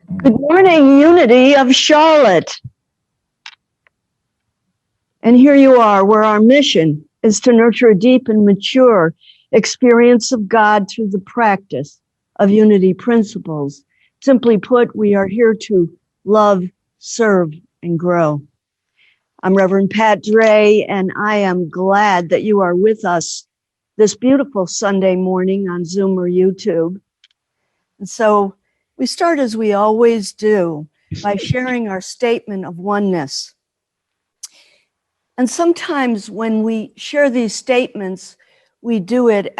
Good morning, Unity of Charlotte. And here you are, where our mission is to nurture a deep and mature experience of God through the practice of unity principles. Simply put, we are here to love, serve, and grow. I'm Reverend Pat Dre, and I am glad that you are with us this beautiful Sunday morning on Zoom or YouTube. And so we start as we always do by sharing our statement of oneness. And sometimes when we share these statements, we do it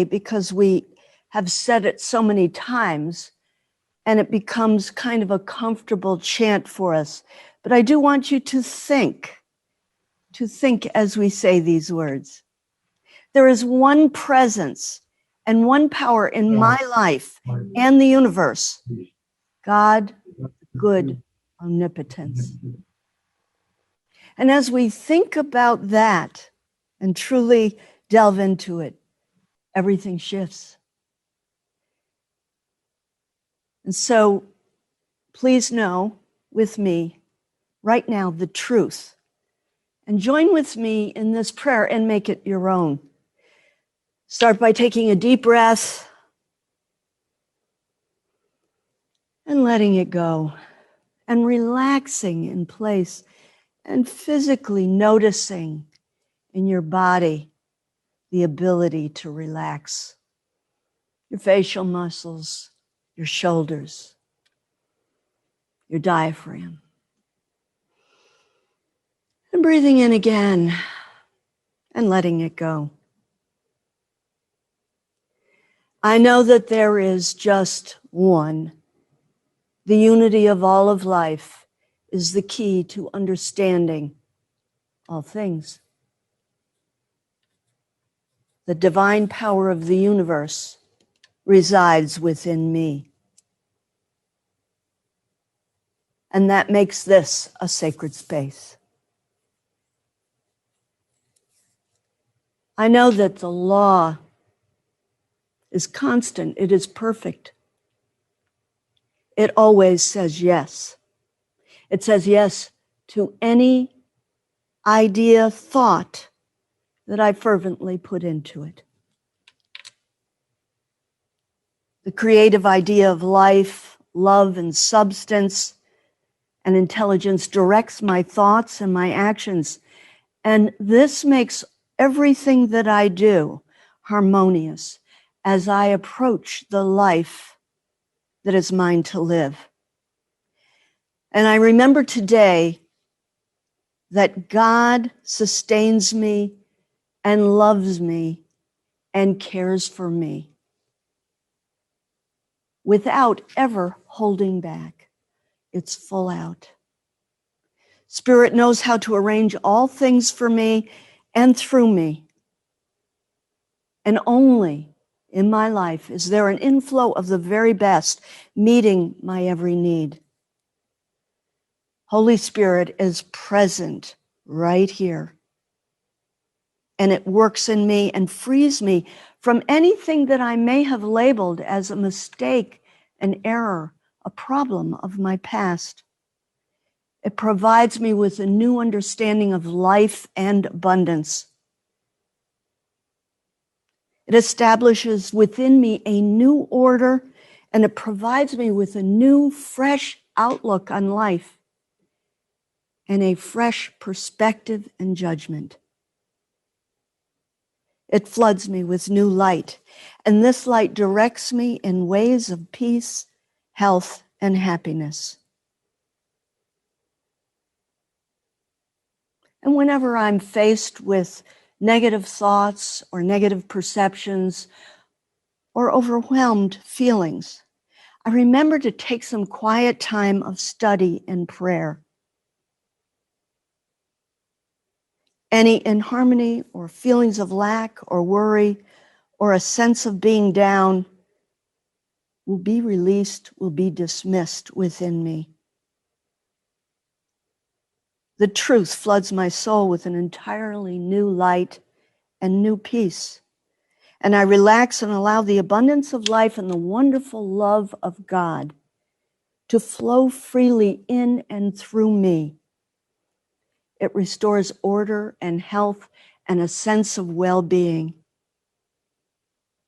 because we have said it so many times, and it becomes kind of a comfortable chant for us. But I do want you to think as we say these words. There is one presence and one power in my life and the universe, God, good omnipotence. And as we think about that and truly delve into it, everything shifts. And so please know with me right now the truth. And join with me in this prayer and make it your own. Start by taking a deep breath and letting it go and relaxing in place and physically noticing in your body the ability to relax. Your facial muscles, your shoulders, your diaphragm. And breathing in again and letting it go. I know that there is just one. The unity of all of life is the key to understanding all things. The divine power of the universe resides within me. And that makes this a sacred space. I know that the law is constant. It is perfect. It always says yes. It says yes to any idea, thought that I fervently put into it. The creative idea of life, love, and substance and intelligence directs my thoughts and my actions. And this makes everything that I do harmonious as I approach the life that is mine to live. And I remember today that God sustains me and loves me and cares for me without ever holding back. It's full out. Spirit knows how to arrange all things for me and through me. And only in my life is there an inflow of the very best, meeting my every need. Holy Spirit is present right here. And it works in me and frees me from anything that I may have labeled as a mistake, an error, a problem of my past. It provides me with a new understanding of life and abundance. It establishes within me a new order, and it provides me with a new, fresh outlook on life and a fresh perspective and judgment. It floods me with new light, and this light directs me in ways of peace, health, and happiness. And whenever I'm faced with negative thoughts or negative perceptions or overwhelmed feelings, I remember to take some quiet time of study and prayer. Any inharmony or feelings of lack or worry or a sense of being down will be released, will be dismissed within me. The truth floods my soul with an entirely new light and new peace. And I relax and allow the abundance of life and the wonderful love of God to flow freely in and through me. It restores order and health and a sense of well-being.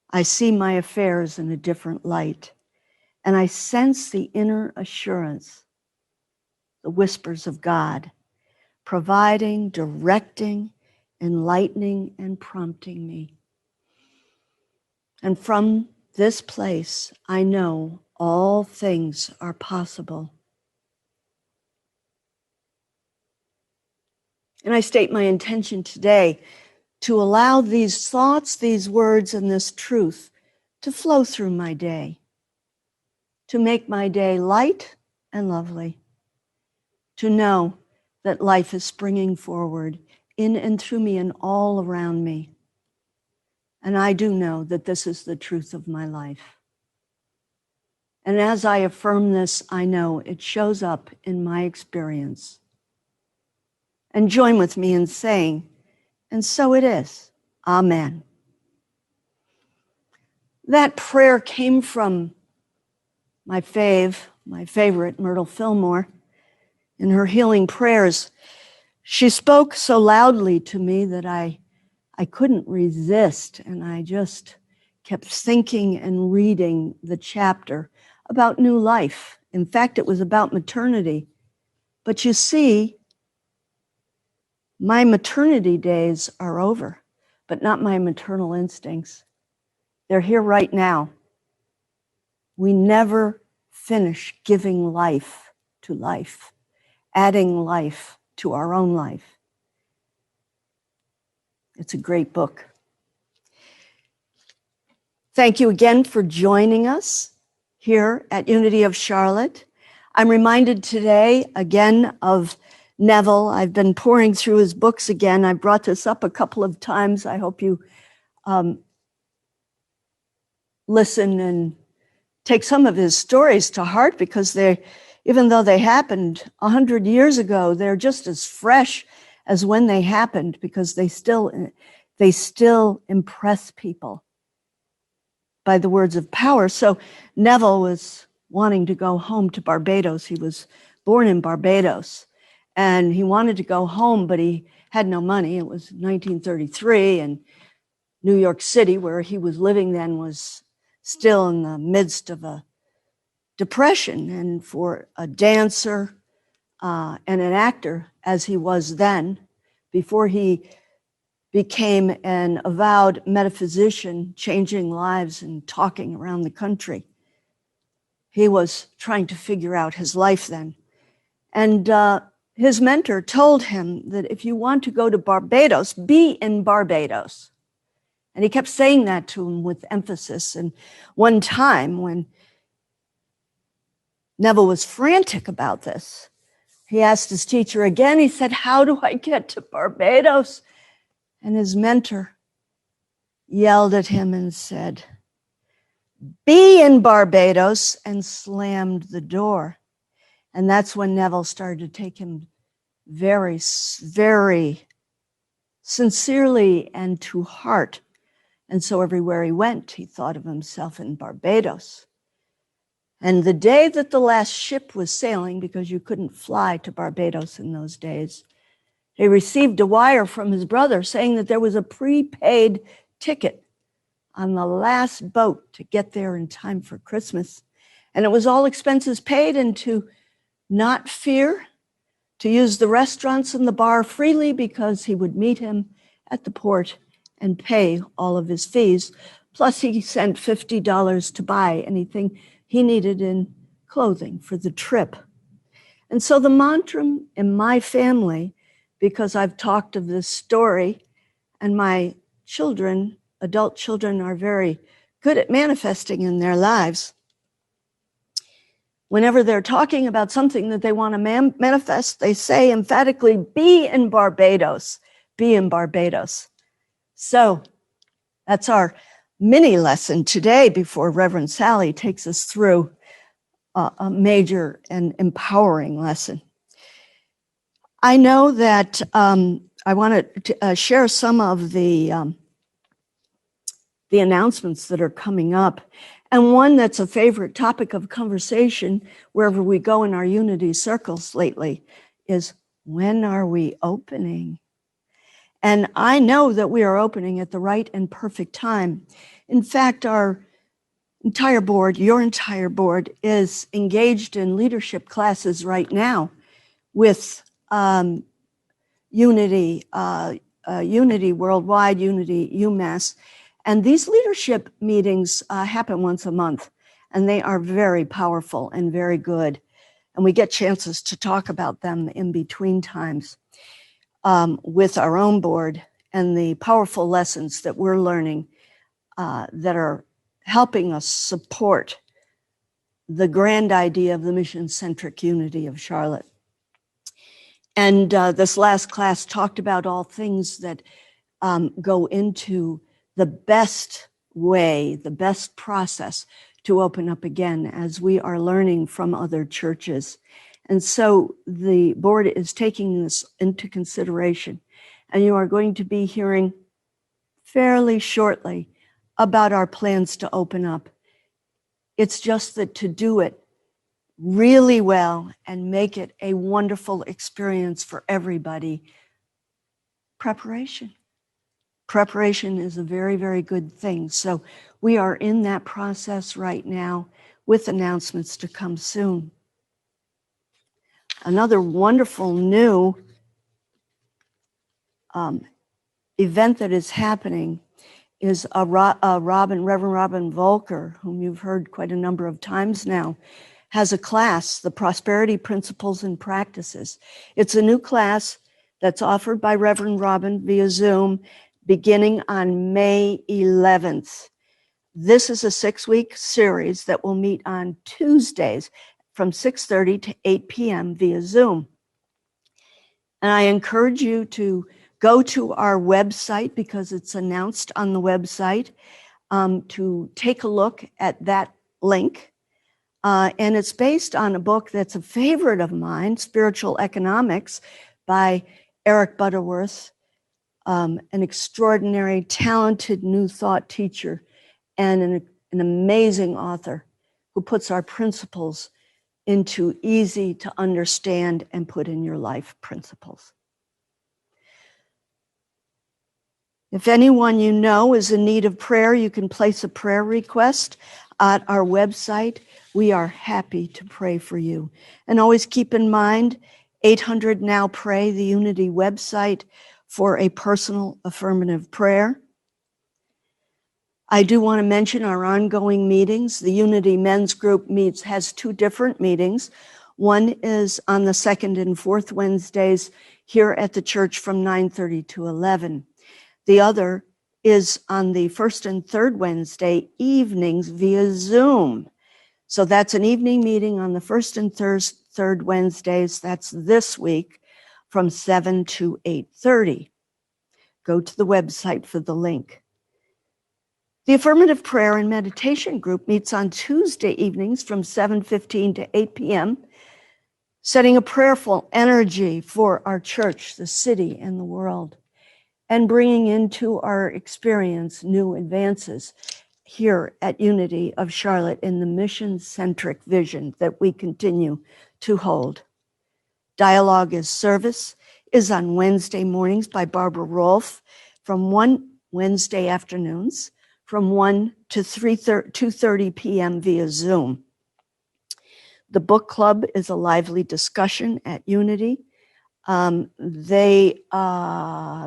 I see my affairs in a different light, and I sense the inner assurance, the whispers of God, providing, directing, enlightening, and prompting me. And from this place, I know all things are possible. And I state my intention today to allow these thoughts, these words, and this truth to flow through my day, to make my day light and lovely, to know that life is springing forward in and through me and all around me. And I do know that this is the truth of my life. And as I affirm this, I know it shows up in my experience. And join with me in saying, and so it is. Amen. That prayer came from my favorite, Myrtle Fillmore, in her healing prayers. She spoke so loudly to me that I couldn't resist, and I just kept thinking and reading the chapter about new life. In fact, it was about maternity. But you see, my maternity days are over, but not my maternal instincts. They're here right now. We never finish giving life to life, adding life to our own life. It's a great book. Thank you again for joining us here at Unity of Charlotte. I'm reminded today again of Neville. I've been pouring through his books again. I brought this up a couple of times. I hope you listen and take some of his stories to heart, because even though they happened 100 years ago, they're just as fresh as when they happened, because they still impress people by the words of power. So Neville was wanting to go home to Barbados. He was born in Barbados, and he wanted to go home, but he had no money. It was 1933, and New York City, where he was living then, was still in the midst of a depression. And for a dancer and an actor, as he was then, before he became an avowed metaphysician, changing lives and talking around the country, he was trying to figure out his life then. And his mentor told him that if you want to go to Barbados, be in Barbados. And he kept saying that to him with emphasis. And one time when Neville was frantic about this, he asked his teacher again, he said, "How do I get to Barbados?" And his mentor yelled at him and said, "Be in Barbados," and slammed the door. And that's when Neville started to take him very, very sincerely and to heart. And so everywhere he went, he thought of himself in Barbados. And the day that the last ship was sailing, because you couldn't fly to Barbados in those days, he received a wire from his brother saying that there was a prepaid ticket on the last boat to get there in time for Christmas. And it was all expenses paid, and to not fear, to use the restaurants and the bar freely, because he would meet him at the port and pay all of his fees. Plus, he sent $50 to buy anything he needed in clothing for the trip. And so the mantra in my family, because I've talked of this story, and my children, adult children, are very good at manifesting in their lives. Whenever they're talking about something that they want to manifest, they say emphatically, "Be in Barbados, be in Barbados." So that's our mini lesson today before Reverend Sally takes us through a major and empowering lesson. I know that I want to share some of the announcements that are coming up. And one that's a favorite topic of conversation wherever we go in our unity circles lately is, when are we opening? And I know that we are opening at the right and perfect time. In fact, our entire board, your entire board, is engaged in leadership classes right now with Unity, Unity Worldwide, Unity UMass. And these leadership meetings happen once a month, and they are very powerful and very good. And we get chances to talk about them in between times with our own board and the powerful lessons that we're learning that are helping us support the grand idea of the mission-centric unity of Charlotte. And this last class talked about all things that go into the best way, the best process to open up again, as we are learning from other churches. And so the board is taking this into consideration, and you are going to be hearing fairly shortly about our plans to open up. It's just that to do it really well and make it a wonderful experience for everybody, preparation. Preparation is a very, very good thing. So we are in that process right now with announcements to come soon. Another wonderful new event that is happening is Reverend Robin Volker, whom you've heard quite a number of times now, has a class, the Prosperity Principles and Practices. It's a new class that's offered by Reverend Robin via Zoom beginning on May 11th. This is a 6-week series that will meet on Tuesdays from 6:30 to 8 p.m. via Zoom. And I encourage you to go to our website, because it's announced on the website, to take a look at that link. And it's based on a book that's a favorite of mine, Spiritual Economics, by Eric Butterworth, an extraordinary, talented New Thought teacher and an amazing author who puts our principles into easy to understand and put in your life principles. If anyone you know is in need of prayer, you can place a prayer request at our website. We are happy to pray for you. And always keep in mind, 800 Now Pray, the Unity website, for a personal affirmative prayer. I do want to mention our ongoing meetings. The Unity Men's Group has 2 different meetings. One is on the second and fourth Wednesdays here at the church from 9:30 to 11. The other is on the first and third Wednesday evenings via Zoom. So that's an evening meeting on the first and third Wednesdays. That's this week from 7 to 8:30. Go to the website for the link. The Affirmative Prayer and Meditation Group meets on Tuesday evenings from 7:15 to 8 p.m., setting a prayerful energy for our church, the city, and the world, and bringing into our experience new advances here at Unity of Charlotte in the mission-centric vision that we continue to hold. Dialogue as Service is on Wednesday mornings by Barbara Rolfe from Wednesday afternoons from 1 to 2:30 p.m. via Zoom. The book club is a lively discussion at Unity. They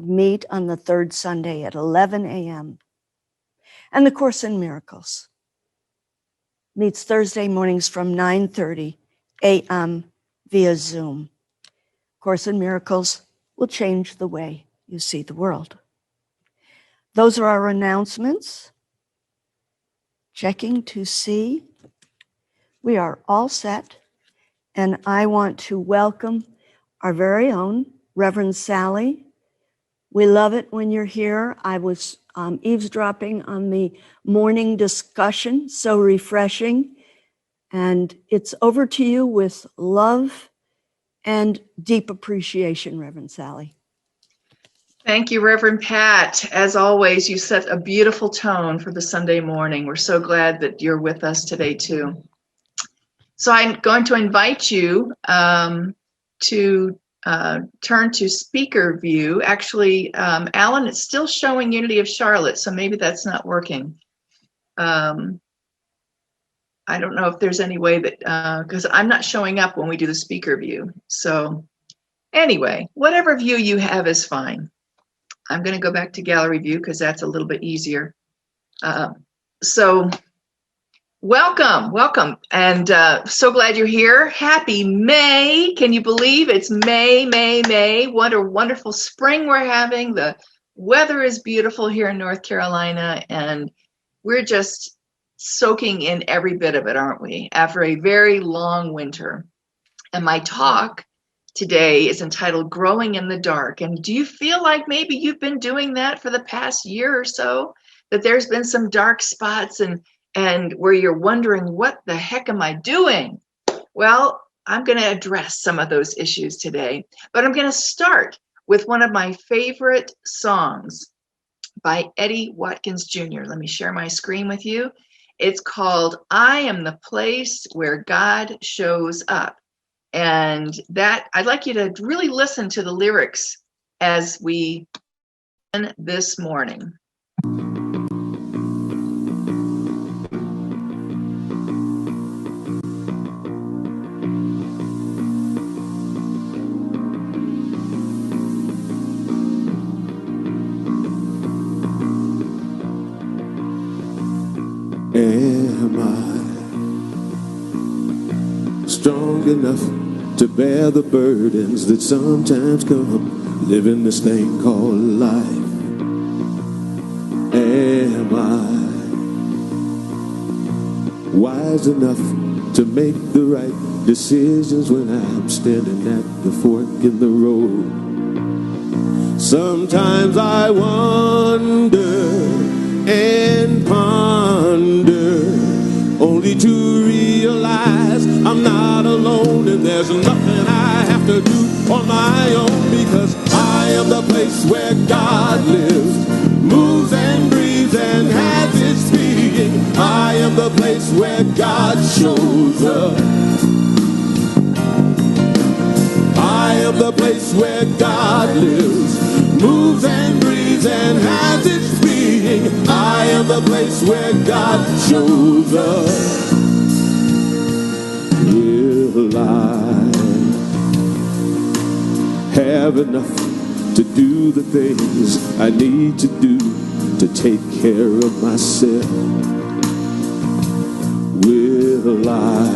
meet on the third Sunday at 11 a.m. And the Course in Miracles meets Thursday mornings from 9:30 a.m. via Zoom. Course in Miracles will change the way you see the world. Those are our announcements. Checking to see. We are all set. And I want to welcome our very own Reverend Sally. We love it when you're here. I was eavesdropping on the morning discussion, so refreshing. And it's over to you with love and deep appreciation, Reverend Sally. Thank you, Reverend Pat. As always, you set a beautiful tone for the Sunday morning. We're so glad that you're with us today, too. So I'm going to invite you to turn to speaker view. Actually, Alan, it's still showing Unity of Charlotte, so maybe that's not working. I don't know if there's any way that, because I'm not showing up when we do the speaker view. So anyway, whatever view you have is fine. I'm going to go back to gallery view because that's a little bit easier. So welcome. And so glad you're here. Happy May. Can you believe it's May? What a wonderful spring we're having. The weather is beautiful here in North Carolina, and we're just soaking in every bit of it, aren't we? After a very long winter. And my talk today is entitled Growing in the Dark. And do you feel like maybe you've been doing that for the past year or so? That there's been some dark spots and where you're wondering, what the heck am I doing? Well, I'm going to address some of those issues today, but I'm going to start with one of my favorite songs by Eddie Watkins Jr. Let me share my screen with you. It's called I Am the Place Where God Shows Up. And that I'd like you to really listen to the lyrics as we begin this morning. Am I strong enough to bear the burdens that sometimes come living this thing called life? Am I wise enough to make the right decisions when I'm standing at the fork in the road? Sometimes I wonder and ponder, only to realize I'm not alone, and there's nothing I have to do on my own, because I am the place where God lives, moves and breathes and has its being. I am the place where God shows up. I am the place where God lives, moves and breathes and has its being. I am the place where God shows up. Will I have enough to do the things I need to do to take care of myself? Will I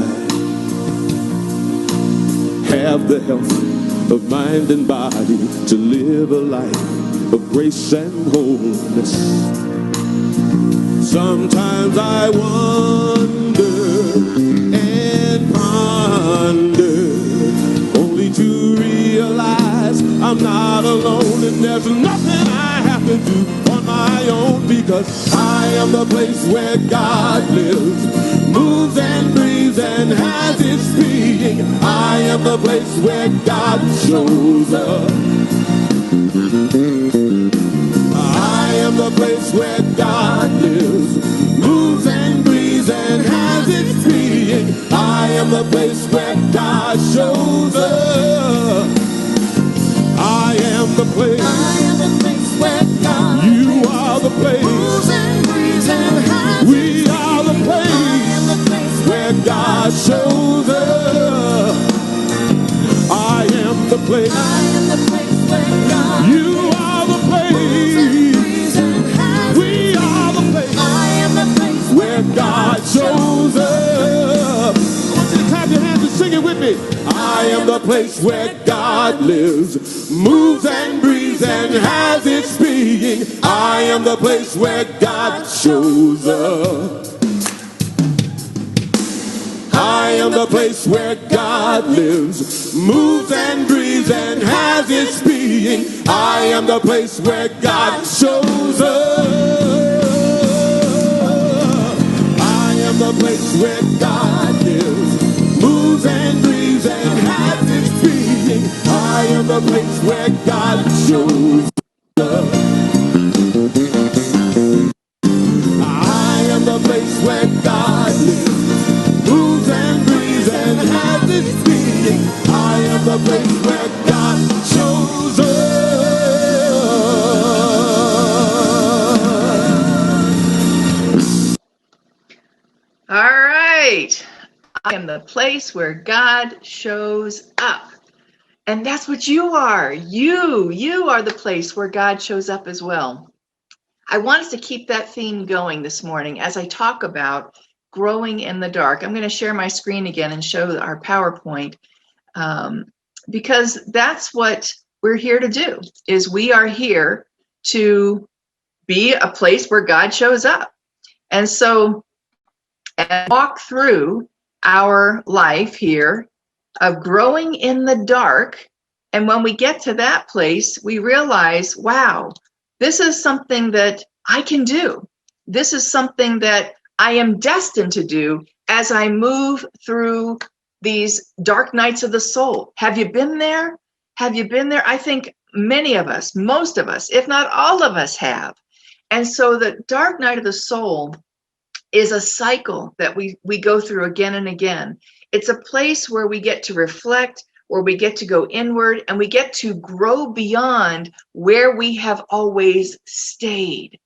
have the health of mind and body to live a life of grace and wholeness? Sometimes I wonder and ponder, only to realize I'm not alone, and there's nothing I have to do on my own, because I am the place where God lives, moves and breathes and has its being. I am the place where God shows up. I am the place where God lives, moves and breathes and has its being. I am the place where God shows up. I am the place. I am the place where God You are the place. Moves and breathes and has We are the place. I am the place where God shows up. I am the place. I am the place where God You are the place. We are the place. I am the place where God shows up. I want you to clap your hands and sing it with me. I am the place where God lives, moves and breathes and has its being. I am the place where God shows up. I am the place where God lives, moves and breathes and has its being. I am the place where God shows up. I am the place where God lives, moves and breathes and has its being. I am the place where God shows up. the place where God shows up. All right. I am the place where God shows up. And that's what you are. You are the place where God shows up as well. I want us to keep that theme going this morning as I talk about growing in the dark. I'm going to share my screen again and show our PowerPoint, because that's what we're here to do, is we are here to be a place where God shows up. And so and walk through our life here of growing in the dark. And when we get to that place, we realize, wow, this is something that I can do. This is something that I am destined to do as I move through these dark nights of the soul. Have you been there? Have you been there? I think many of us, most of us, if not all of us have. And so the dark night of the soul is a cycle that we go through again and again. It's a place where we get to reflect, where we get to go inward, and we get to grow beyond where we have always stayed.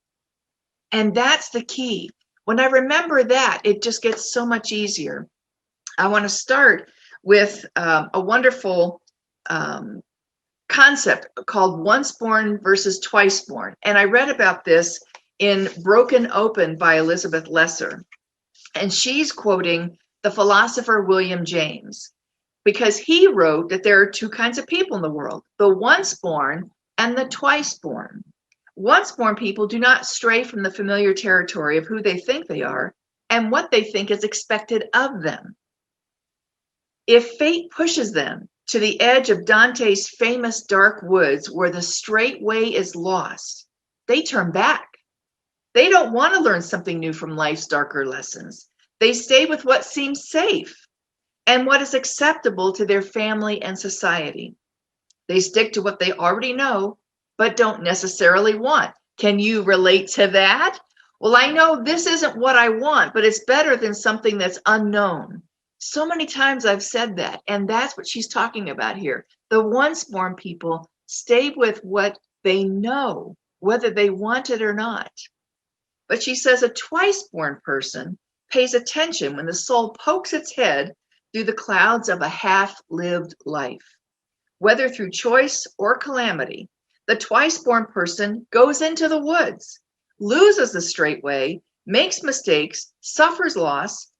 And that's the key. When I remember that, it just gets so much easier. I want to start with a wonderful concept called once born versus twice born. And I read about this in Broken Open by Elizabeth Lesser. And she's quoting the philosopher William James, because he wrote that there are two kinds of people in the world, the once born and the twice born. Once born people do not stray from the familiar territory of who they think they are and what they think is expected of them. If fate pushes them to the edge of Dante's famous dark woods where the straight way is lost, they turn back. They don't want to learn something new from life's darker lessons. They stay with what seems safe and what is acceptable to their family and society. They stick to what they already know, but don't necessarily want. Can you relate to that? Well, I know this isn't what I want, but it's better than something that's unknown. So many times I've said that, and that's what she's talking about here. The once born people stay with what they know, whether they want it or not. But she says a twice born person pays attention when the soul pokes its head through the clouds of a half-lived life. Whether through choice or calamity, the twice born person goes into the woods, loses the straight way, makes mistakes, suffers loss,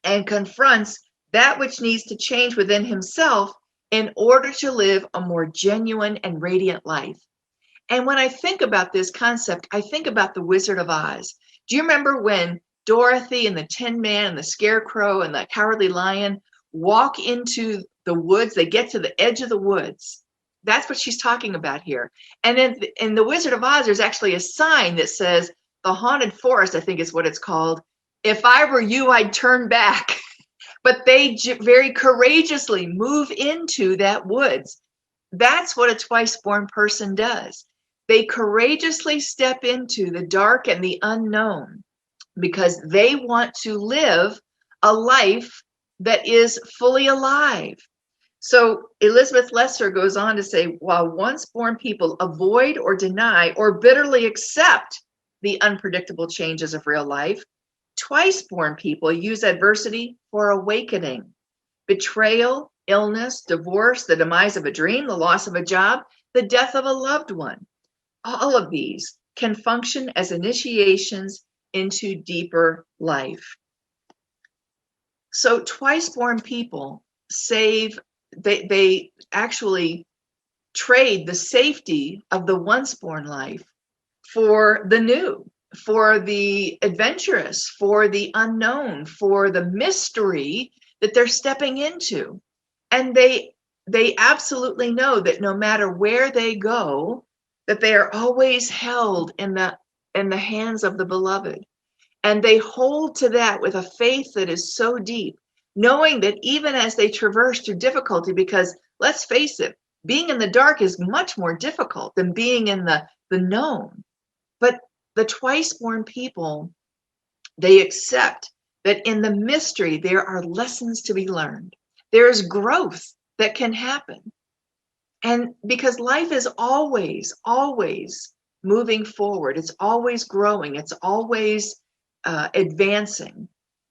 and confronts that which needs to change within himself in order to live a more genuine and radiant life. And when I think about this concept, I think about the Wizard of Oz. Do you remember when Dorothy and the Tin Man and the Scarecrow and the Cowardly Lion walk into the woods? They get to the edge of the woods. That's what she's talking about here. And then in the Wizard of Oz, there's actually a sign that says, the haunted forest, I think is what it's called. If I were you, I'd turn back. But they very courageously move into that woods. That's what a twice born person does. They courageously step into the dark and the unknown because they want to live a life that is fully alive. So Elizabeth Lesser goes on to say, while once born people avoid or deny or bitterly accept the unpredictable changes of real life, twice born people use adversity for awakening. Betrayal, illness, divorce, the demise of a dream, the loss of a job, the death of a loved one. All of these can function as initiations into deeper life. So twice born people they actually trade the safety of the once born life for the new, for the adventurous, for the unknown, for the mystery that they're stepping into. And they absolutely know that no matter where they go, that they are always held in the hands of the beloved. And they hold to that with a faith that is so deep, knowing that even as they traverse through difficulty, because let's face it, being in the dark is much more difficult than being in the known. But the twice born people, they accept that in the mystery, there are lessons to be learned. There is growth that can happen. And because life is always, always moving forward, it's always growing, it's always advancing.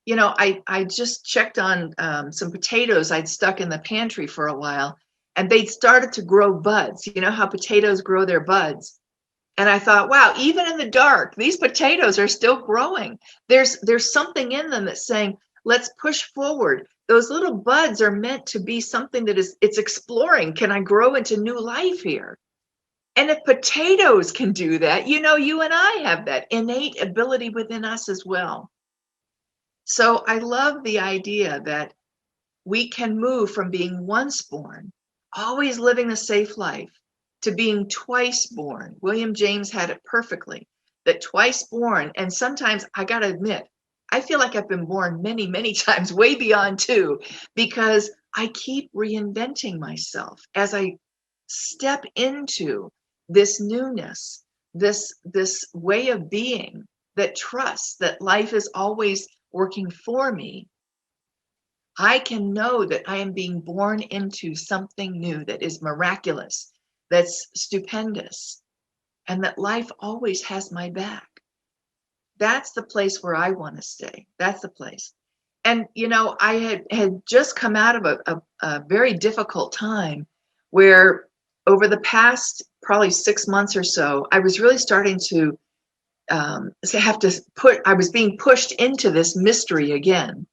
You know, I just checked on some potatoes I'd stuck in the pantry for a while, and they'd started to grow buds. You know how potatoes grow their buds? And I thought, wow, even in the dark, these potatoes are still growing. There's something in them that's saying, let's push forward. Those little buds are meant to be something that it's exploring. Can I grow into new life here? And if potatoes can do that, you know, you and I have that innate ability within us as well. So I love the idea that we can move from being once born, always living the safe life, to being twice born. William James had it perfectly, that twice born. And sometimes I got to admit, I feel like I've been born many, many times, way beyond two, because I keep reinventing myself as I step into this newness, this way of being that trusts that life is always working for me. I can know that I am being born into something new that is miraculous, that's stupendous, and that life always has my back. That's the place where I want to stay. That's the place. And, you know, I had just come out of a very difficult time where over the past probably 6 months or so, I was really starting to I was being pushed into this mystery again.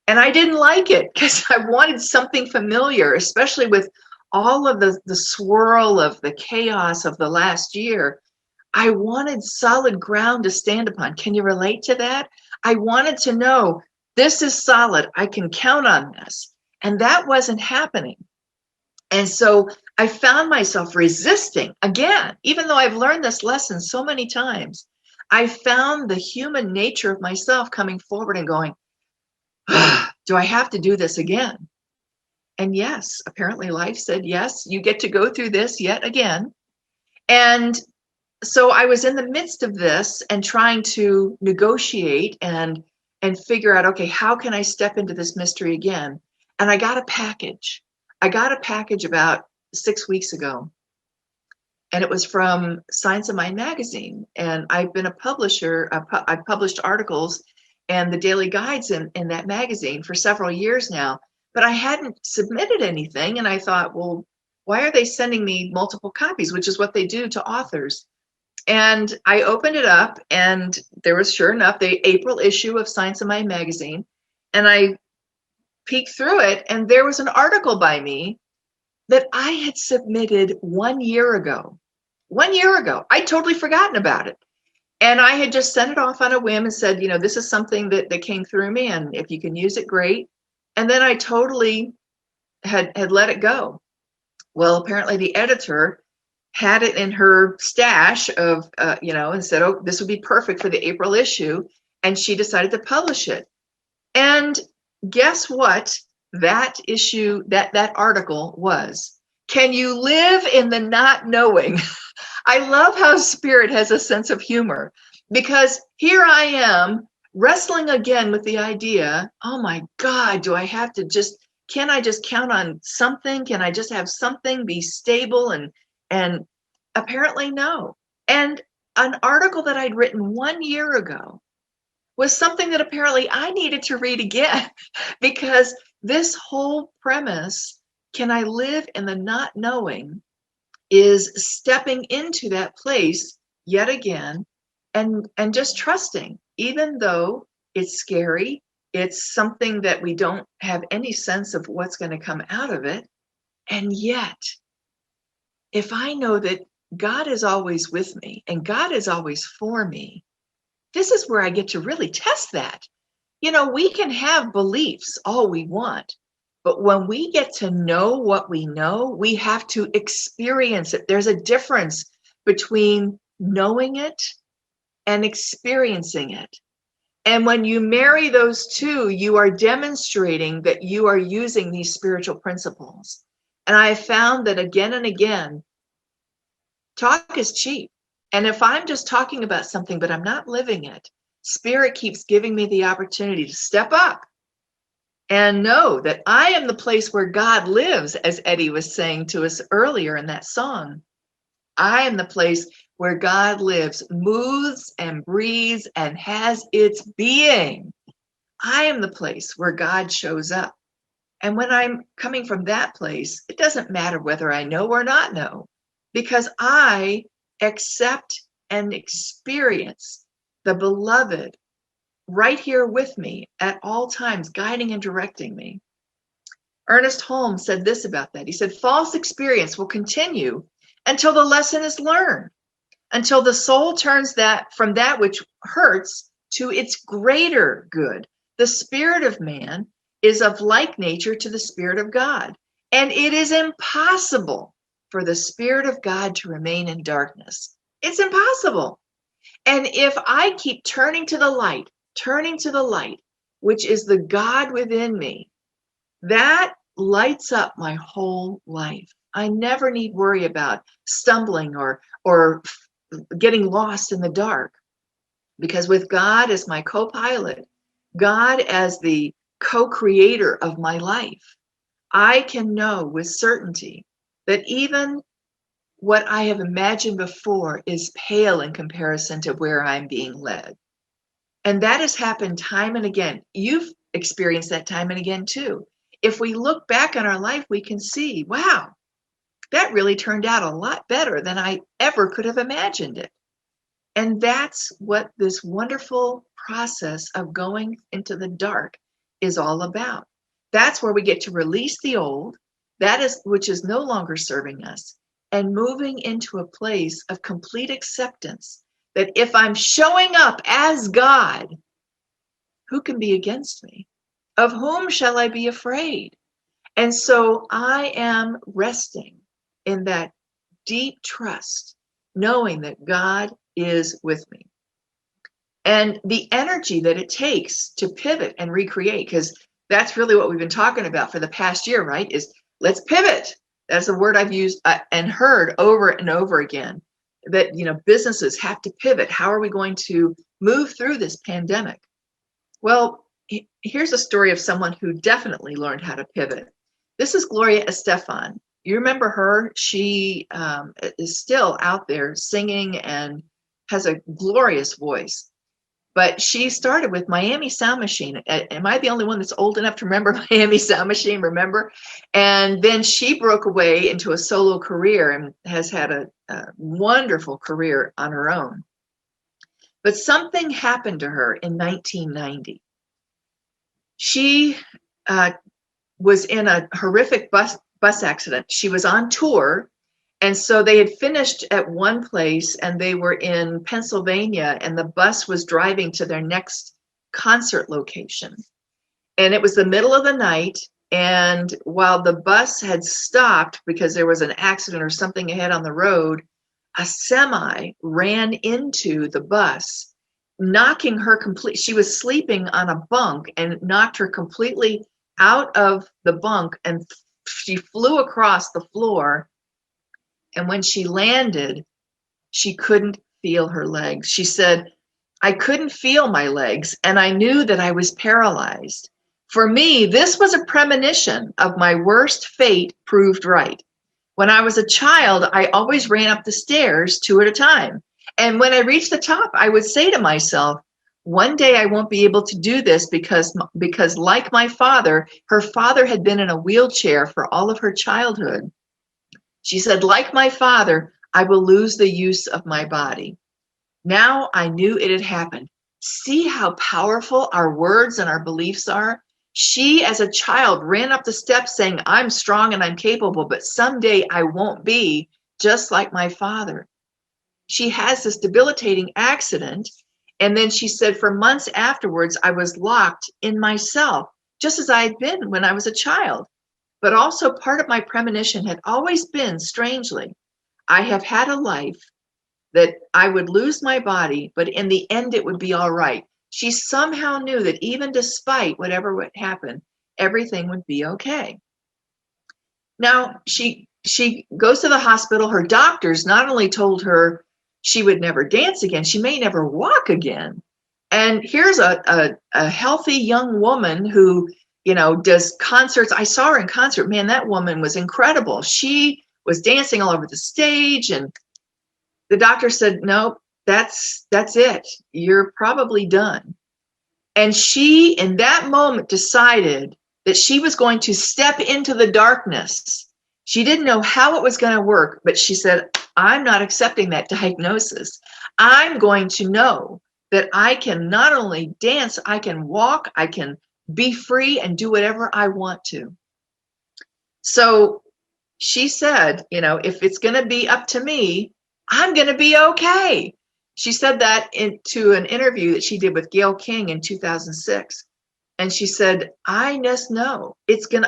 And I didn't like it because I wanted something familiar, especially with all of the swirl of the chaos of the last year. I wanted solid ground to stand upon. Can you relate to that? I wanted to know this is solid. I can count on this. And that wasn't happening. And so I found myself resisting again, even though I've learned this lesson so many times. I found the human nature of myself coming forward and going, do I have to do this again? And yes, apparently life said, yes, you get to go through this yet again. And so I was in the midst of this and trying to negotiate and figure out, okay, how can I step into this mystery again? And I got a package. I got a package about 6 weeks ago. And it was from Science of Mind magazine. And I've been a publisher. I've published articles and the daily guides in that magazine for several years now. But I hadn't submitted anything. And I thought, well, why are they sending me multiple copies, which is what they do to authors? And I opened it up, and there was, sure enough, the April issue of Science of Mind magazine. And I peeked through it, and there was an article by me that I had submitted 1 year ago. 1 year ago. I'd totally forgotten about it. And I had just sent it off on a whim and said, you know, this is something that came through me, and if you can use it, great. And then I totally had let it go. Well, apparently the editor had it in her stash of, and said, oh, this would be perfect for the April issue. And she decided to publish it. And guess what? That issue, that article was, can you live in the not knowing? I love how Spirit has a sense of humor, because here I am wrestling again with the idea, oh my God, can I just count on something? Can I just have something be stable? And apparently no. And an article that I'd written 1 year ago was something that apparently I needed to read again, because this whole premise, can I live in the not knowing, is stepping into that place yet again and just trusting, even though it's scary, it's something that we don't have any sense of what's going to come out of it. And yet, if I know that God is always with me and God is always for me, this is where I get to really test that. You know, we can have beliefs all we want, but when we get to know what we know, we have to experience it. There's a difference between knowing it and experiencing it. And when you marry those two, you are demonstrating that you are using these spiritual principles. And I have found that again and again, talk is cheap. And if I'm just talking about something, but I'm not living it, Spirit keeps giving me the opportunity to step up and know that I am the place where God lives, as Eddie was saying to us earlier in that song. I am the place where God lives, moves and breathes and has its being. I am the place where God shows up. And when I'm coming from that place, it doesn't matter whether I know or not know, because I accept and experience the beloved right here with me at all times, guiding and directing me. Ernest Holmes said this about that. He said, false experience will continue until the lesson is learned, until the soul turns that from that which hurts to its greater good. The spirit of man is of like nature to the Spirit of God, and it is impossible for the Spirit of God to remain in darkness. It's impossible. And if I keep turning to the light, which is the God within me, that lights up my whole life. I never need worry about stumbling or getting lost in the dark, because with God as my co-pilot, God as the co-creator of my life, I can know with certainty that even what I have imagined before is pale in comparison to where I'm being led. And that has happened time and again. You've experienced that time and again too. If we look back on our life, we can see, wow, that really turned out a lot better than I ever could have imagined it. And that's what this wonderful process of going into the dark is all about. That's where we get to release the old, which is no longer serving us, and moving into a place of complete acceptance that if I'm showing up as God, who can be against me? Of whom shall I be afraid? And so I am resting in that deep trust, knowing that God is with me. And the energy that it takes to pivot and recreate, because that's really what we've been talking about for the past year, right? Is let's pivot. That's a word I've used and heard over and over again, that, businesses have to pivot. How are we going to move through this pandemic? Well, here's a story of someone who definitely learned how to pivot. This is Gloria Estefan. You remember her? She is still out there singing and has a glorious voice. But she started with Miami Sound Machine. Am I the only one that's old enough to remember Miami Sound Machine? Remember? And then she broke away into a solo career and has had a wonderful career on her own. But something happened to her in 1990. She was in a horrific bus accident. She was on tour. And so they had finished at one place and they were in Pennsylvania, and the bus was driving to their next concert location. And it was the middle of the night. And while the bus had stopped because there was an accident or something ahead on the road, a semi ran into the bus, knocking her complete. She was sleeping on a bunk and knocked her completely out of the bunk, and she flew across the floor. And when she landed, she couldn't feel her legs. She said, I couldn't feel my legs, and I knew that I was paralyzed. For me, this was a premonition of my worst fate proved right. When I was a child, I always ran up the stairs 2 at a time. And when I reached the top, I would say to myself, one day I won't be able to do this because like my father, her father had been in a wheelchair for all of her childhood. She said, like my father, I will lose the use of my body. Now I knew it had happened. See how powerful our words and our beliefs are? She, as a child, ran up the steps saying, I'm strong and I'm capable, but someday I won't be just like my father. She has this debilitating accident. And then she said, for months afterwards, I was locked in myself, just as I had been when I was a child. But also part of my premonition had always been, strangely, I have had a life that I would lose my body, but in the end, it would be all right. She somehow knew that even despite whatever would happen, everything would be okay. Now, she goes to the hospital. Her doctors not only told her she would never dance again, she may never walk again. And here's a healthy young woman who does concerts. I saw her in concert. Man, that woman was incredible. She was dancing all over the stage, and the doctor said, "No, that's it. You're probably done." And she, in that moment, decided that she was going to step into the darkness. She didn't know how it was going to work, but she said, "I'm not accepting that diagnosis. I'm going to know that I can not only dance, I can walk, I can be free and do whatever I want to." So she said, if it's going to be up to me, I'm going to be okay. She said that into an interview that she did with Gayle King in 2006. And she said, I just know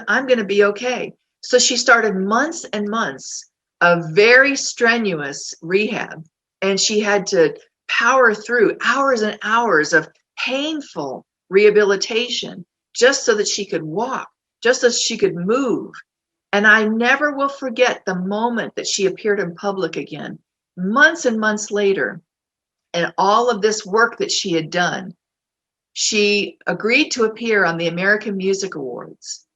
I'm going to be okay. So she started months and months of very strenuous rehab. And she had to power through hours and hours of painful rehabilitation just so that she could walk, just so she could move. And I never will forget the moment that she appeared in public again, months and months later, and all of this work that she had done. She agreed to appear on the American Music Awards.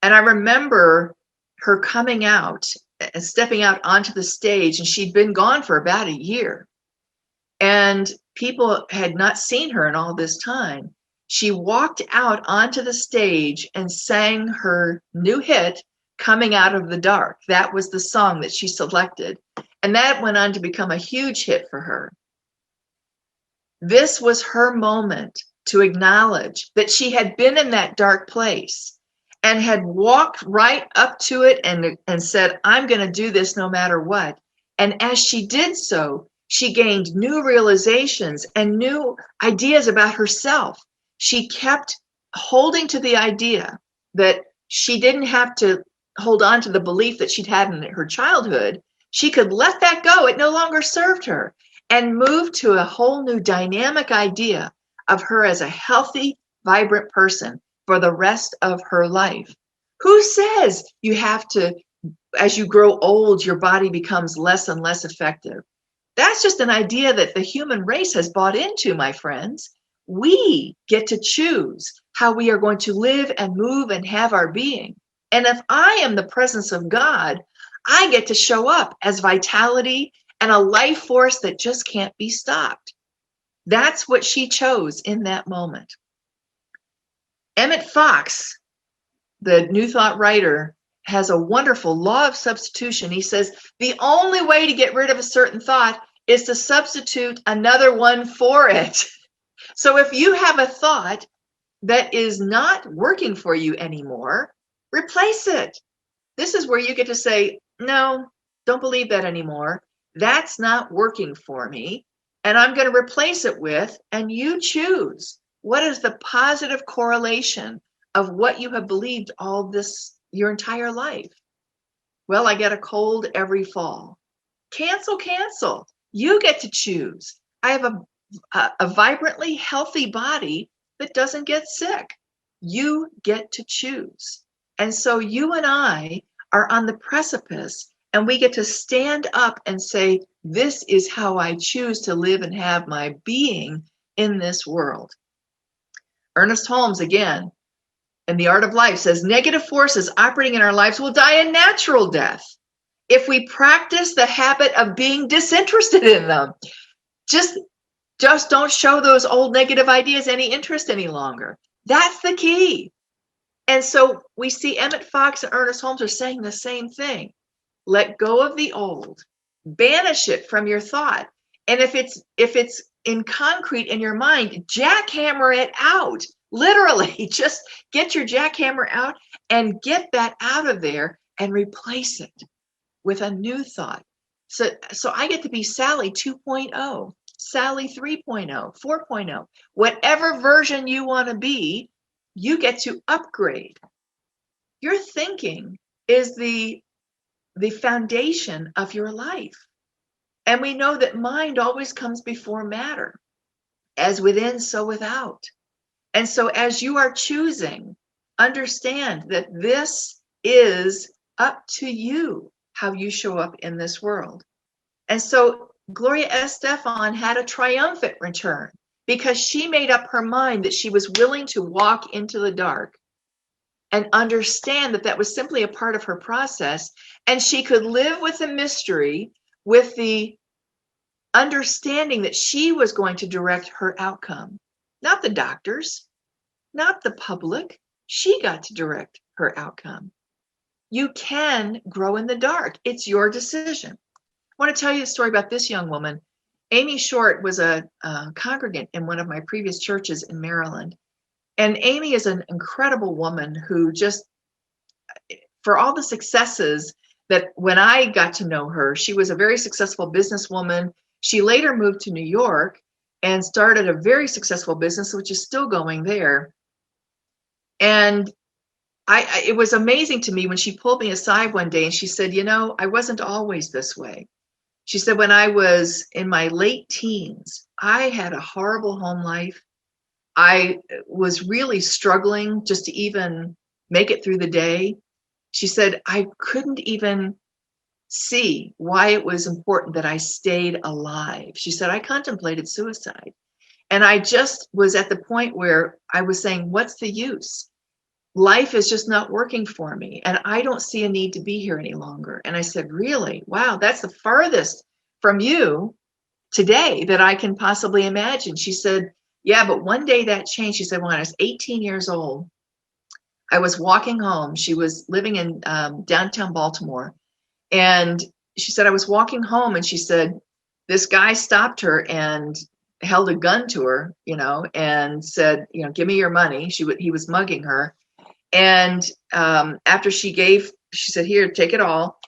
And I remember her coming out and stepping out onto the stage, and she'd been gone for about a year. And people had not seen her in all this time. She walked out onto the stage and sang her new hit, Coming Out of the Dark. That was the song that she selected. And that went on to become a huge hit for her. This was her moment to acknowledge that she had been in that dark place and had walked right up to it and said, I'm going to do this no matter what. And as she did so, she gained new realizations and new ideas about herself. She kept holding to the idea that she didn't have to hold on to the belief that she'd had in her childhood. She could let that go. It no longer served her, and move to a whole new dynamic idea of her as a healthy, vibrant person for the rest of her life. Who says you have to, as you grow old, your body becomes less and less effective? That's just an idea that the human race has bought into, my friends. We get to choose how we are going to live and move and have our being. And if I am the presence of God, I get to show up as vitality and a life force that just can't be stopped. That's what she chose in that moment. Emmett Fox, the New Thought writer, has a wonderful law of substitution. He says, the only way to get rid of a certain thought is to substitute another one for it. So if you have a thought that is not working for you anymore, replace it. This is where you get to say, no, don't believe that anymore. That's not working for me. And I'm going to replace it with, and you choose. What is the positive correlation of what you have believed all this, your entire life? Well, I get a cold every fall. Cancel. You get to choose. I have a vibrantly healthy body that doesn't get sick. You get to choose. And so you and I are on the precipice, and we get to stand up and say, this is how I choose to live and have my being in this world. Ernest Holmes, again, in The Art of Life, says, negative forces operating in our lives will die a natural death if we practice the habit of being disinterested in them. Just don't show those old negative ideas any interest any longer. That's the key. And so we see Emmett Fox and Ernest Holmes are saying the same thing. Let go of the old, banish it from your thought. And if it's in concrete in your mind, jackhammer it out. Literally, just get your jackhammer out and get that out of there and replace it with a new thought. So I get to be Sally 2.0, Sally 3.0, 4.0, whatever version you want to be, you get to upgrade. Your thinking is the foundation of your life. And we know that mind always comes before matter, as within, so without. And so as you are choosing, understand that this is up to you, how you show up in this world. And so Gloria Estefan had a triumphant return because she made up her mind that she was willing to walk into the dark. and understand that that was simply a part of her process. And she could live with the mystery, with the understanding that she was going to direct her outcome, not the doctors, not the public. She got to direct her outcome. You can grow in the dark. It's your decision. I want to tell you a story about this young woman. Amy Short was a congregant in one of my previous churches in Maryland. And Amy is an incredible woman who just, for all the successes that when I got to know her, she was a very successful businesswoman. She later moved to New York and started a very successful business, which is still going there. And it was amazing to me when she pulled me aside one day and she said, you know, I wasn't always this way. She said, when I was in my late teens, I had a horrible home life. I was really struggling just to even make it through the day. She said, I couldn't even see why it was important that I stayed alive. She said, I contemplated suicide. And I just was at the point where I was saying, what's the use? Life is just not working for me. And I don't see a need to be here any longer. And I said, really? Wow, that's the farthest from you today that I can possibly imagine. She said, yeah, but one day that changed. She said, when I was 18 years old, I was walking home. She was living in downtown Baltimore. And she said, I was walking home and she said, this guy stopped her and held a gun to her, you know, and said, you know, give me your money. He was mugging her. And after she said, here, take it all.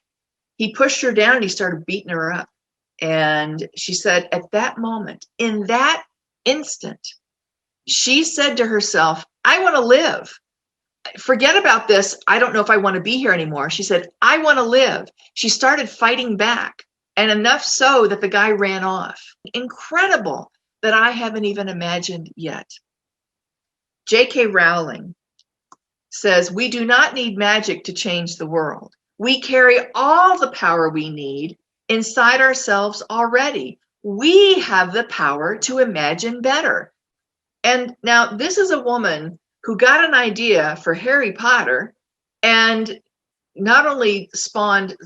He pushed her down and he started beating her up. And she said, at that moment, in that instant, she said to herself, I want to live. Forget about this. I don't know if I want to be here anymore. She said, I want to live. She started fighting back, and enough so that the guy ran off. Incredible that I haven't even imagined yet. J.K. Rowling says, we do not need magic to change the world. We carry all the power we need inside ourselves already. We have the power to imagine better. And now this is a woman who got an idea for Harry Potter and not only spawned,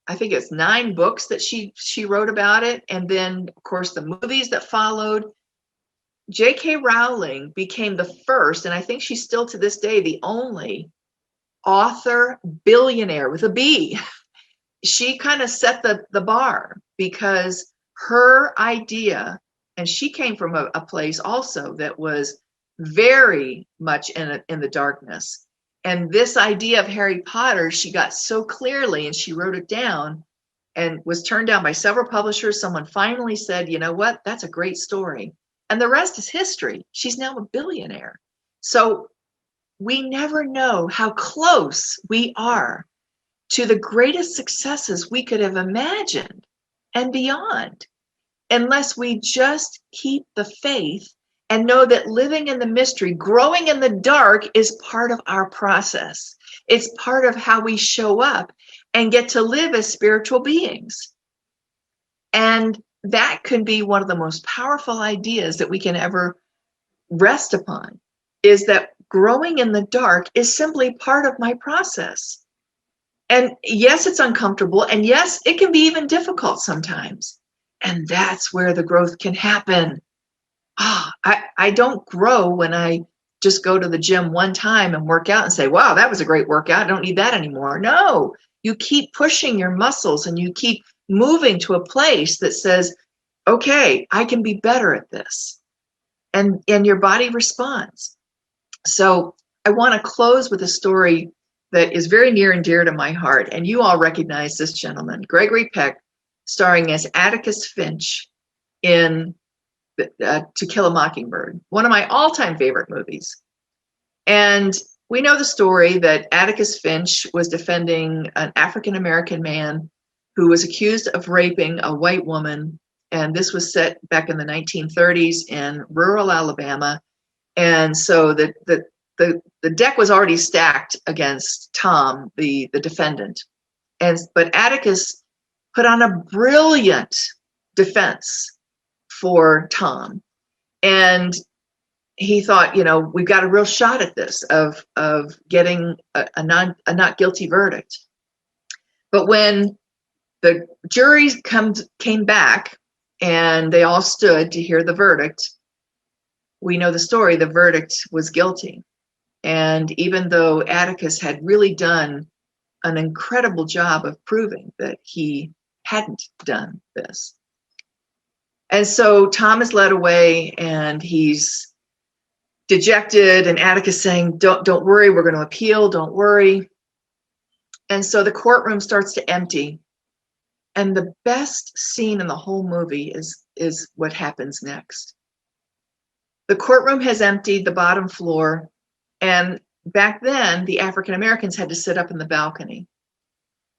I think it's 9 books that she wrote about it. And then, of course, the movies that followed. J.K. Rowling became the first, and I think she's still to this day the only author billionaire with a B. She kind of set the bar because her idea, and she came from a place also that was very much in the darkness. And this idea of Harry Potter, she got so clearly and she wrote it down and was turned down by several publishers. Someone finally said, you know what, that's a great story. And the rest is history. She's now a billionaire. So we never know how close we are to the greatest successes we could have imagined and beyond, unless we just keep the faith and know that living in the mystery, growing in the dark, is part of our process. It's part of how we show up and get to live as spiritual beings. And that can be one of the most powerful ideas that we can ever rest upon, is that growing in the dark is simply part of my process. And yes, it's uncomfortable. And yes, it can be even difficult sometimes. And that's where the growth can happen. I don't grow when I just go to the gym one time and work out and say, wow, that was a great workout. I don't need that anymore. No, you keep pushing your muscles and you keep moving to a place that says, okay, I can be better at this. And your body responds. So I want to close with a story that is very near and dear to my heart. And you all recognize this gentleman, Gregory Peck, starring as Atticus Finch in To Kill a Mockingbird, one of my all-time favorite movies. And we know the story that Atticus Finch was defending an African-American man who was accused of raping a white woman. And this was set back in the 1930s in rural Alabama. And so the deck was already stacked against Tom, the defendant. But Atticus put on a brilliant defense for Tom. And he thought, we've got a real shot at this of getting a not guilty verdict. But when the jury came back and they all stood to hear the verdict, we know the story. The verdict was guilty. And even though Atticus had really done an incredible job of proving that he hadn't done this. And so Tom is led away and he's dejected, and Atticus saying, don't worry, we're going to appeal, don't worry. And so the courtroom starts to empty. And the best scene in the whole movie is what happens next. The courtroom has emptied, the bottom floor, and back then the African Americans had to sit up in the balcony.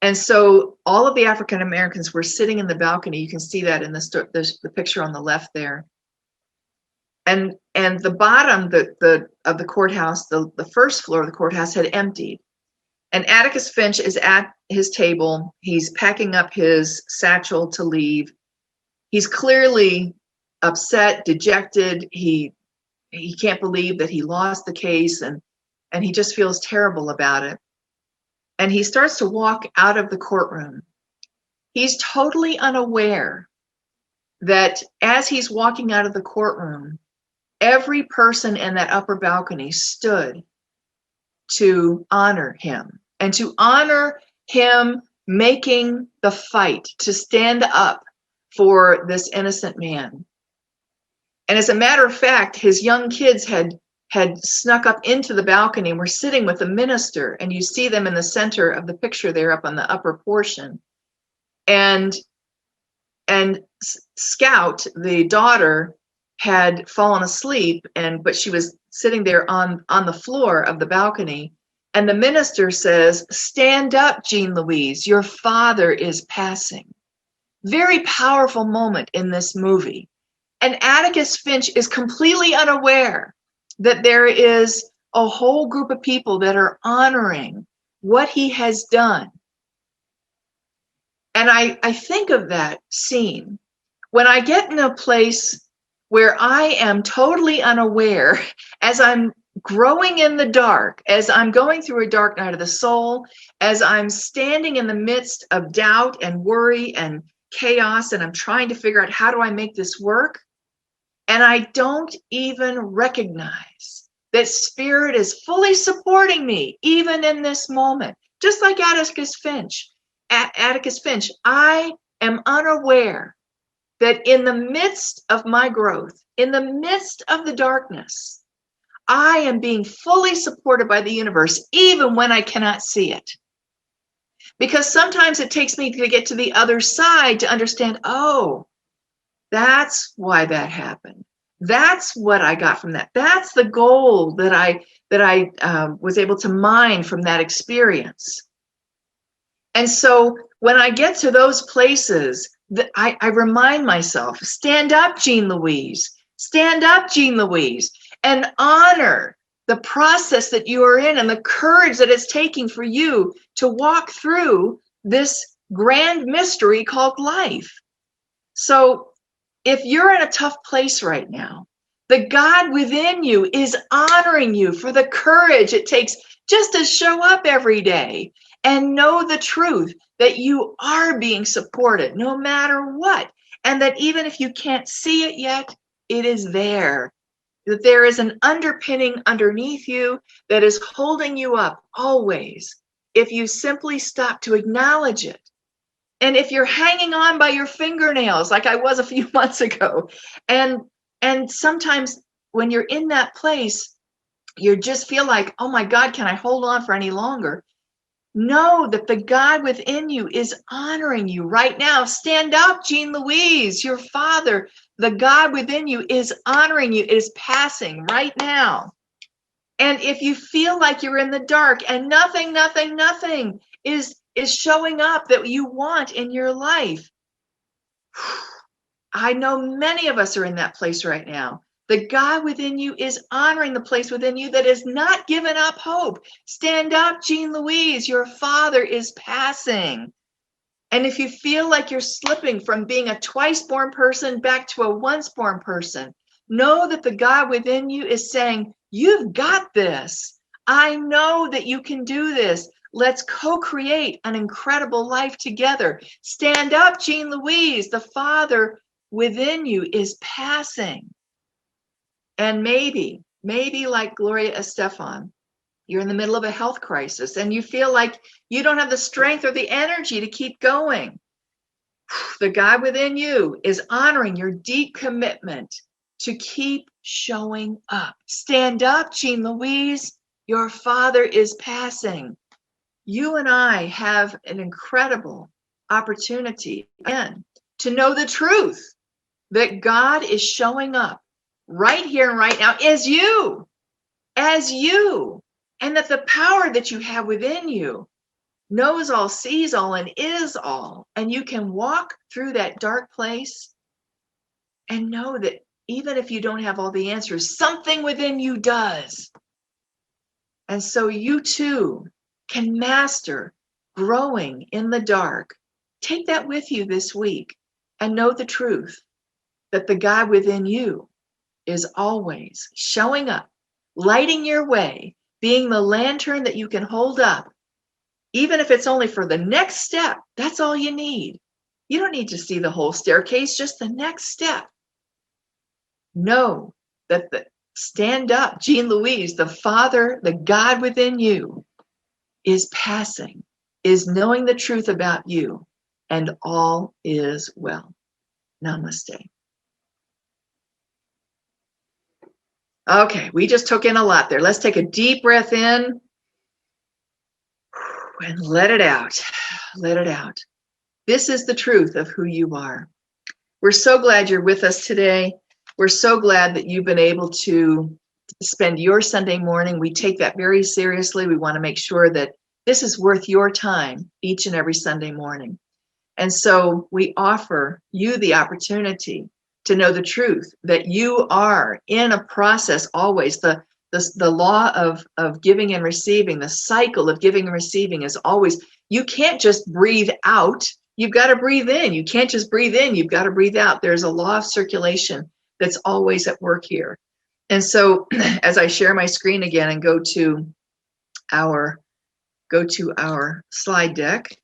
And so all of the African Americans were sitting in the balcony. You can see that in the picture on the left there. And the bottom of the courthouse, the first floor of the courthouse had emptied. And Atticus Finch is at his table. He's packing up his satchel to leave. He's clearly upset, dejected. He can't believe that he lost the case, and he just feels terrible about it. And he starts to walk out of the courtroom. He's totally unaware that as he's walking out of the courtroom, every person in that upper balcony stood to honor him and to honor him making the fight to stand up for this innocent man. And as a matter of fact, his young kids had snuck up into the balcony and were sitting with the minister, and you see them in the center of the picture there up on the upper portion. And Scout, the daughter, had fallen asleep, but she was sitting there on the floor of the balcony. And the minister says, "Stand up, Jean Louise, your father is passing." Very powerful moment in this movie. And Atticus Finch is completely unaware that there is a whole group of people that are honoring what he has done. And I think of that scene when I get in a place where I am totally unaware, as I'm growing in the dark, as I'm going through a dark night of the soul, as I'm standing in the midst of doubt and worry and chaos, and I'm trying to figure out, how do I make this work? And I don't even recognize that Spirit is fully supporting me, even in this moment. Just like Atticus Finch. I am unaware that in the midst of my growth, in the midst of the darkness, I am being fully supported by the universe, even when I cannot see it. Because sometimes it takes me to get to the other side to understand, oh, that's why that happened. That's what I got from that. That's the gold that I was able to mine from that experience. And so when I get to those places, I remind myself, stand up, Jean Louise. Stand up, Jean Louise, and honor the process that you are in and the courage that it's taking for you to walk through this grand mystery called life. So if you're in a tough place right now, the God within you is honoring you for the courage it takes just to show up every day and know the truth that you are being supported no matter what. And that even if you can't see it yet, it is there. That there is an underpinning underneath you that is holding you up always, if you simply stop to acknowledge it. And if you're hanging on by your fingernails, like I was a few months ago, and sometimes when you're in that place, you just feel like, oh my God, can I hold on for any longer? Know that the God within you is honoring you right now. Stand up, Jean Louise, your father. The God within you is honoring you, is passing right now. And if you feel like you're in the dark and nothing is showing up that you want in your life, I know many of us are in that place right now. The God within you is honoring the place within you that has not given up hope. Stand up, Jean Louise, your father is passing. And if you feel like you're slipping from being a twice-born person back to a once-born person, Know that the God within you is saying, you've got this. I know that you can do this. Let's co-create an incredible life together. Stand up, Jean Louise. The Father within you is passing. And maybe like Gloria Estefan, you're in the middle of a health crisis and you feel like you don't have the strength or the energy to keep going. The God within you is honoring your deep commitment to keep showing up. Stand up, Jean Louise. Your Father is passing. You and I have an incredible opportunity, again, to know the truth that God is showing up right here and right now as you, and that the power that you have within you knows all, sees all, and is all. And you can walk through that dark place and know that even if you don't have all the answers, something within you does. And so you too can master growing in the dark. Take that with you this week and know the truth that the God within you is always showing up, lighting your way, being the lantern that you can hold up. Even if it's only for the next step, that's all you need. You don't need to see the whole staircase, just the next step. Know that stand up, Jean Louise, the Father, the God within you is passing, is knowing the truth about you, and all is well. Namaste. Okay, we just took in a lot there. Let's take a deep breath in and let it out. Let it out. This is the truth of who you are. We're so glad you're with us today. We're so glad that you've been able to spend your Sunday morning. We take that very seriously. We want to make sure that this is worth your time each and every Sunday morning. And so we offer you the opportunity to know the truth, that you are in a process always. The law of giving and receiving, the cycle of giving and receiving is always, you can't just breathe out. You've got to breathe in. You can't just breathe in. You've got to breathe out. There's a law of circulation that's always at work here. And so as I share my screen again and go to our slide deck,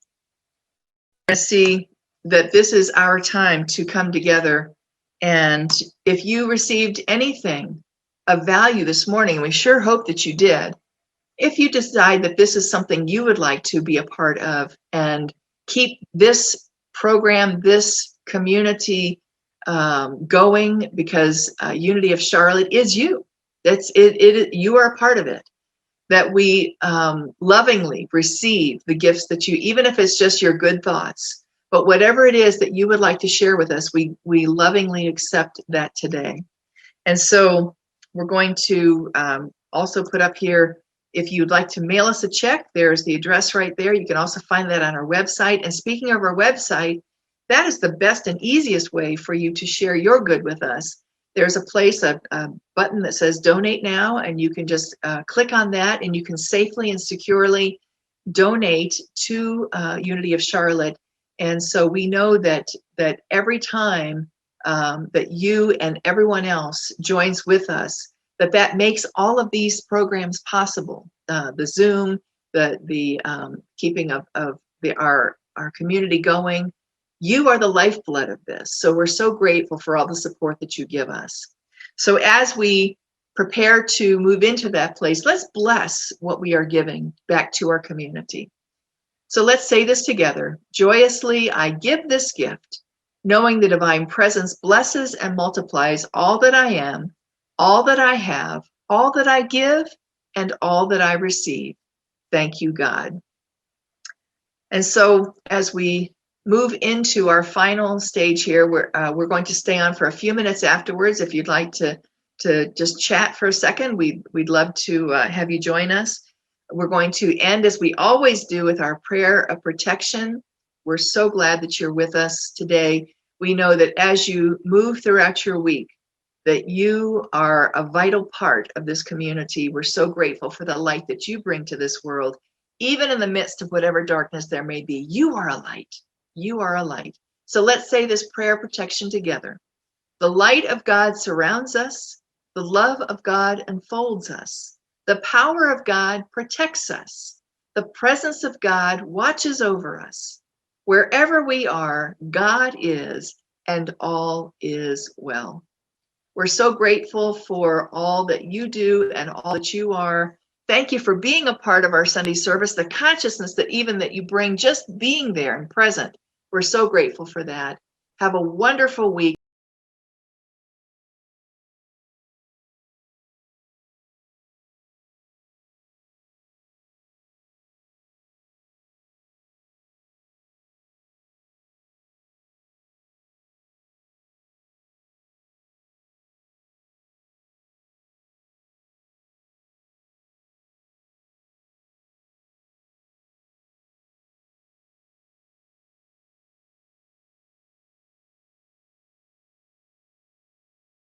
I see that this is our time to come together. And if you received anything of value this morning, we sure hope that you did. If you decide that this is something you would like to be a part of and keep this program, this community going, because Unity of Charlotte is you. That's it. You are a part of it. That we lovingly receive the gifts that you, even if it's just your good thoughts, but whatever it is that you would like to share with us, we lovingly accept that today. And so we're going to also put up here, if you'd like to mail us a check, there's the address right there. You can also find that on our website. And speaking of our website, that is the best and easiest way for you to share your good with us. There's a place, a button that says donate now, and you can just click on that and you can safely and securely donate to Unity of Charlotte. And so we know that every time that you and everyone else joins with us, that makes all of these programs possible. The Zoom, the keeping of our community going. You are the lifeblood of this. So we're so grateful for all the support that you give us. So as we prepare to move into that place, let's bless what we are giving back to our community. So let's say this together. Joyously, I give this gift, knowing the divine presence blesses and multiplies all that I am, all that I have, all that I give, and all that I receive. Thank you, God. And so as we move into our final stage here, we're going to stay on for a few minutes afterwards. If you'd like to just chat for a second, we'd love to have you join us. We're going to end, as we always do, with our prayer of protection. We're so glad that you're with us today. We know that as you move throughout your week, that you are a vital part of this community. We're so grateful for the light that you bring to this world, even in the midst of whatever darkness there may be. You are a light. You are a light. So let's say this prayer of protection together. The light of God surrounds us. The love of God enfolds us. The power of God protects us. The presence of God watches over us. Wherever we are, God is, and all is well. We're so grateful for all that you do and all that you are. Thank you for being a part of our Sunday service, the consciousness that even that you bring just being there and present. We're so grateful for that. Have a wonderful week.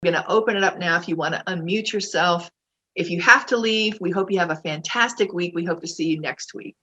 I'm going to open it up now if you want to unmute yourself. If you have to leave, we hope you have a fantastic week. We hope to see you next week.